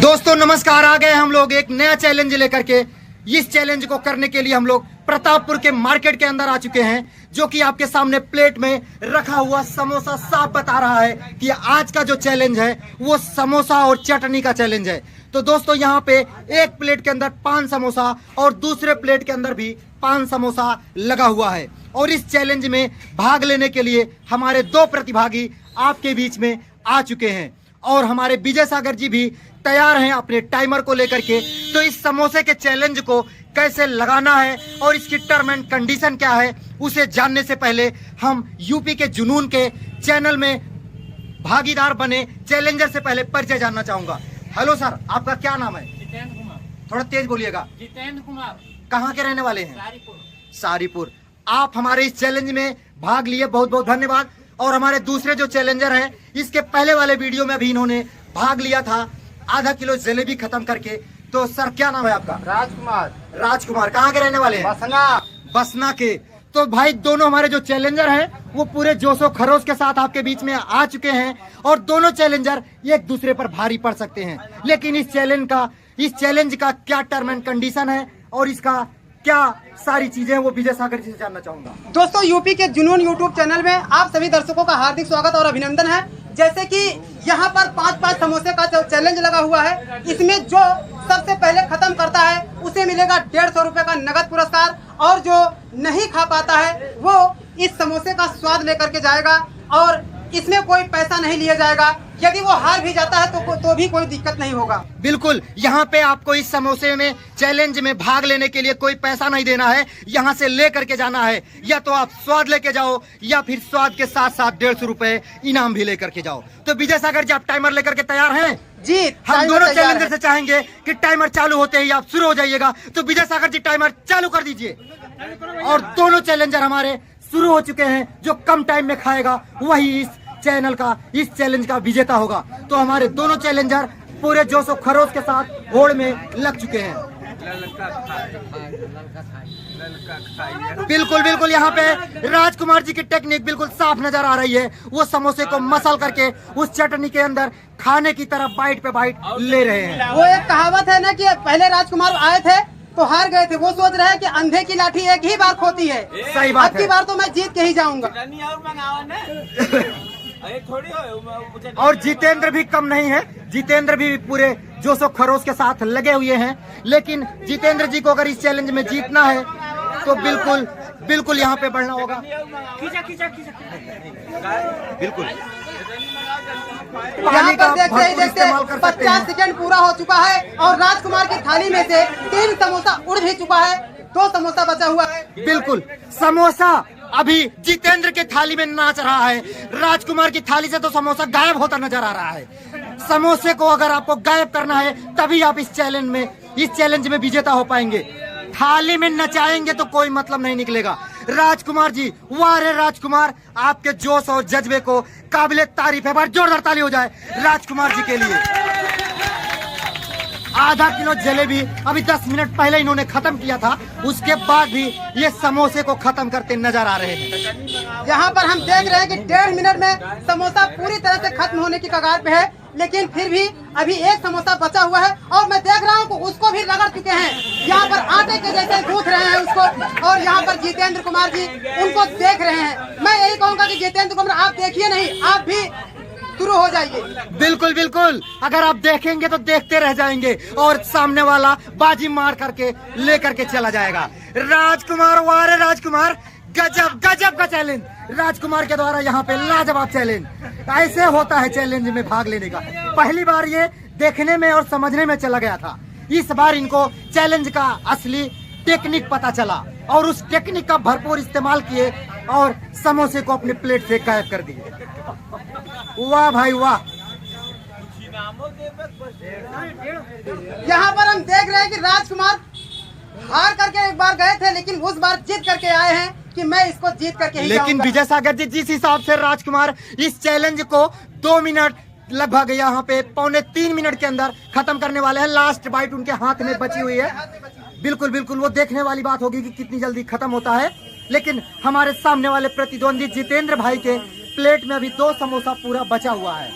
दोस्तों नमस्कार, आ गए हम लोग एक नया चैलेंज लेकर के। इस चैलेंज को करने के लिए हम लोग प्रतापपुर के मार्केट के अंदर आ चुके हैं, जो कि आपके सामने प्लेट में रखा हुआ समोसा साफ बता रहा है कि आज का जो चैलेंज है वो समोसा और चटनी का चैलेंज है। तो दोस्तों यहाँ पे एक प्लेट के अंदर 5 समोसा और दूसरे प्लेट के अंदर भी 5 समोसा लगा हुआ है। और इस चैलेंज में भाग लेने के लिए हमारे 2 प्रतिभागी आपके बीच में आ चुके हैं और हमारे विजय सागर जी भी तैयार हैं अपने टाइमर को लेकर के। तो इस समोसे के चैलेंज को कैसे लगाना है और इसकी टर्म एंड कंडीशन क्या है, उसे जानने से पहले हम यूपी के जुनून के चैनल में भागीदार बने चैलेंजर से पहले परिचय जानना चाहूंगा। हेलो सर, आपका क्या नाम है? जितेंद्र कुमार। थोड़ा तेज बोलिएगा। जितेंद्र कुमार। कहाँ के रहने वाले हैं? सारीपुर। सारीपुर। आप हमारे इस चैलेंज में भाग लिए, बहुत बहुत धन्यवाद। और हमारे दूसरे जो चैलेंजर हैं, इसके पहले वाले वीडियो में भी इन्होंने भाग लिया था आधा किलो जलेबी खत्म करके। तो सर क्या नाम है आपका? राजकुमार। राजकुमार। कहाँ के रहने वाले हैं? बसना। बसना के। तो भाई दोनों हमारे जो चैलेंजर हैं वो पूरे जोशो खरोश के साथ आपके बीच में आ चुके हैं और दोनों चैलेंजर एक दूसरे पर भारी पड़ सकते हैं। लेकिन इस चैलेंज का क्या टर्म एंड कंडीशन है और इसका क्या सारी चीजें वो विजय सागर जी से जानना चाहूंगा। दोस्तों यूपी के जुनून यूट्यूब चैनल में आप सभी दर्शकों का हार्दिक स्वागत और अभिनंदन है। जैसे कि यहाँ पर 5-5 समोसे का जो चैलेंज लगा हुआ है, इसमें जो सबसे पहले खत्म करता है उसे मिलेगा 150 रुपए का नगद पुरस्कार और जो नहीं खा पाता है वो इस समोसे का स्वाद लेकर के जाएगा और इसमें कोई पैसा नहीं लिया जाएगा। यदि वो हार भी जाता है तो भी कोई दिक्कत नहीं होगा। बिल्कुल, यहाँ पे आपको इस समोसे में चैलेंज में भाग लेने के लिए कोई पैसा नहीं देना है, यहाँ से ले करके जाना है। या तो आप स्वाद लेके जाओ या फिर स्वाद के साथ साथ 150 रुपए इनाम भी लेकर के जाओ। तो विजय सागर जी, आप टाइमर लेकर के तैयार हैं? जी, हम दोनों चैलेंजर से चाहेंगे कि टाइमर चालू होते ही आप शुरू हो जाइएगा। तो विजय सागर जी टाइमर चालू कर दीजिए। और दोनों चैलेंजर हमारे शुरू हो चुके हैं। जो कम टाइम में खाएगा वही इस चैलेंज का विजेता होगा। तो हमारे दोनों चैलेंजर पूरे जोश और खरोश के साथ होड़ में लग चुके हैं। बिल्कुल बिल्कुल, यहाँ पे राजकुमार जी की टेक्निक बिल्कुल साफ नजर आ रही है। वो समोसे को मसल करके उस चटनी के अंदर खाने की तरह बाइट पे बाइट ले रहे हैं। वो एक कहावत है ना कि पहले राजकुमार आए थे तो हार गए थे, वो सोच रहे हैं कि अंधे की लाठी एक ही बार खोती है। सही बात है। अब की बार तो मैं जीत के ही जाऊंगा। और जितेंद्र भी कम नहीं है, जितेंद्र भी पूरे जोश और खरोश के साथ लगे हुए हैं। लेकिन जितेंद्र जी को अगर इस चैलेंज में जीतना है तो बिल्कुल बिल्कुल यहाँ पे बढ़ना होगा। बिल्कुल यहाँ पर देखते 50 सेकंड पूरा हो चुका है और राजकुमार की थाली में से 3 समोसा उड़ भी चुका है, 2 समोसा बचा हुआ है। बिल्कुल, समोसा अभी जितेंद्र के थाली में नाच रहा है, राजकुमार की थाली से तो समोसा गायब होता नजर आ रहा है। समोसे को अगर आपको गायब करना है तभी आप इस चैलेंज में विजेता हो पाएंगे। थाली में नचाएंगे तो कोई मतलब नहीं निकलेगा। राजकुमार जी, वाह रे राजकुमार, आपके जोश और जज्बे को काबिले तारीफ है। बार जोरदार ताली हो जाए राजकुमार जी के लिए। आधा किलो जलेबी अभी 10 मिनट पहले इन्होंने खत्म किया था, उसके बाद भी ये समोसे को खत्म करते नजर आ रहे हैं। यहाँ पर हम देख रहे हैं कि 1.5 मिनट में समोसा पूरी तरह से खत्म होने की कगार पे है, लेकिन फिर भी अभी एक समोसा बचा हुआ है और मैं देख रहा हूँ कि उसको भी रगड़ चुके हैं। यहाँ पर आटे के जैसे गूंथ रहे हैं उसको और यहाँ पर जितेंद्र कुमार जी उनको देख रहे हैं। मैं यही कहूँगा कि जितेंद्र कुमार आप देखिए नहीं, आप भी शुरू हो जाइए। बिल्कुल बिल्कुल, अगर आप देखेंगे तो देखते रह जाएंगे और सामने वाला बाजी मार करके लेकर के चला जाएगा। राजकुमार, वाह रे राजकुमार, गजब गजब का चैलेंज राजकुमार के द्वारा यहाँ पे लाजवाब चैलेंज। ऐसे होता है चैलेंज में भाग लेने का। पहली बार ये देखने में और समझने में चला गया था, इस बार इनको चैलेंज का असली टेक्निक पता चला और उस टेक्निक का भरपूर इस्तेमाल किए और समोसे को अपने प्लेट से गायब कर दिए। वाह भाई वाह। यहाँ पर हम देख रहे हैं कि राजकुमार हार करके एक बार गए थे, लेकिन उस बार जीत करके आए हैं कि मैं इसको जीत करके ही लेकिन विजय सागर जी, जिस हिसाब से राजकुमार इस चैलेंज को 2 मिनट लगभग यहाँ पे 2.25 मिनट के अंदर खत्म करने वाले हैं। लास्ट बाइट उनके हाथ में बची हुई है। बिल्कुल बिल्कुल, वो देखने वाली बात होगी कि कितनी जल्दी खत्म होता है। लेकिन हमारे सामने वाले प्रतिद्वंदी जितेंद्र भाई के प्लेट में अभी 2 समोसा पूरा बचा हुआ है।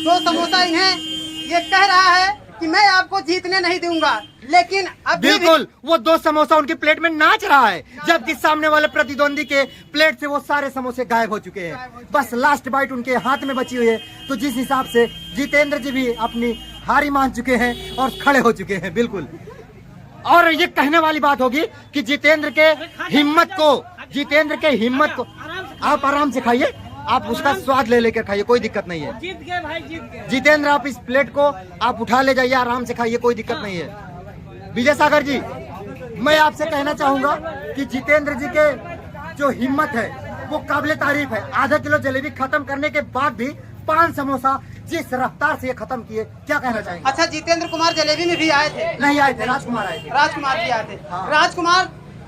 2 समोसा इन्हें ये कह रहा है कि मैं आपको जीतने नहीं दूंगा, लेकिन अभी बिल्कुल वो 2 समोसा उनकी प्लेट में नाच रहा है, जबकि सामने वाले प्रतिद्वंदी के प्लेट से वो सारे समोसे गायब हो चुके हैं। बस लास्ट बाइट उनके हाथ में बची हुई है। तो जिस हिसाब से जितेंद्र जी भी अपनी हारी मान चुके हैं और खड़े हो चुके हैं। बिल्कुल, और ये कहने वाली बात होगी कि जितेंद्र के हिम्मत को आप आराम से खाइए, आप उसका स्वाद ले लेकर खाइए, कोई दिक्कत नहीं है। जीत गए भाई, जीत गए। जितेंद्र आप इस प्लेट को आप उठा ले जाइए, आराम से खाइए, कोई दिक्कत नहीं है। विजय सागर जी, मैं आपसे कहना चाहूंगा कि जितेंद्र जी के जो हिम्मत है वो काबिले तारीफ है। आधा किलो जलेबी खत्म करने के बाद भी 5 समोसा जिस रफ्तार से ये खत्म किए, क्या कहना चाहेंगे? अच्छा, जितेंद्र कुमार जलेबी में भी आए थे? नहीं आए थे, राजकुमार आए थे। राजकुमार भी आए थे। हाँ। राजकुमार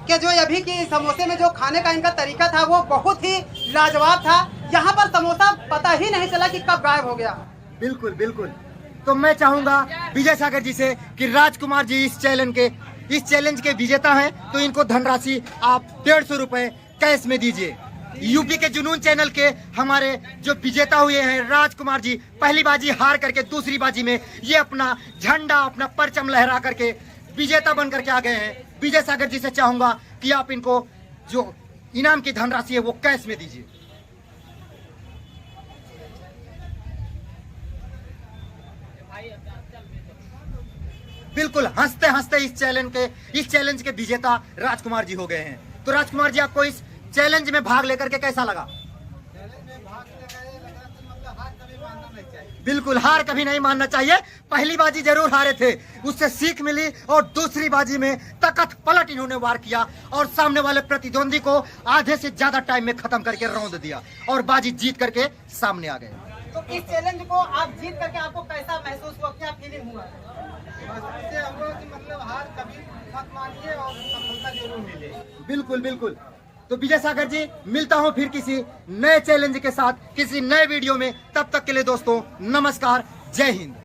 के जो अभी की समोसे में जो खाने का इनका तरीका था वो बहुत ही लाजवाब था। यहाँ पर समोसा पता ही नहीं चला कि कब गायब हो गया। बिल्कुल बिल्कुल। तो मैं चाहूंगा विजय सागर जी से कि राजकुमार जी इस चैलेंज के विजेता हैं, तो इनको धनराशि आप 150 रुपए कैश में दीजिए। यूपी के जुनून चैनल के हमारे जो विजेता हुए हैं राजकुमार जी, पहली बाजी हार करके दूसरी बाजी में ये अपना झंडा, अपना परचम लहरा करके विजेता बन करके आ गए हैं। विजय सागर जी से चाहूंगा कि आप इनको जो इनाम की धनराशि है वो कैश में दीजिए। बिल्कुल, हंसते हंसते इस चैलेंज के विजेता राजकुमार जी हो गए हैं। तो राजकुमार जी, आपको इस चैलेंज में भाग लेकर के कैसा लगा? बिल्कुल, हार कभी नहीं मानना चाहिए। पहली बाजी जरूर हारे थे, उससे सीख मिली, और दूसरी बाजी में तकत पलट इन्होंने वार किया और सामने वाले प्रतिद्वंदी को आधे से ज्यादा टाइम में खत्म करके रौंद दिया और बाजी जीत करके सामने आ गए। तो इस चैलेंज को आप जीत करके आपको कैसा महसूस हुआ, क्या फीलिंग हुआ? मतलब हार कभी मत मानिए और सफलता जरूर मिले। बिल्कुल बिल्कुल। तो विजय सागर जी, मिलता हूं फिर किसी नए चैलेंज के साथ किसी नए वीडियो में। तब तक के लिए दोस्तों नमस्कार, जय हिंद।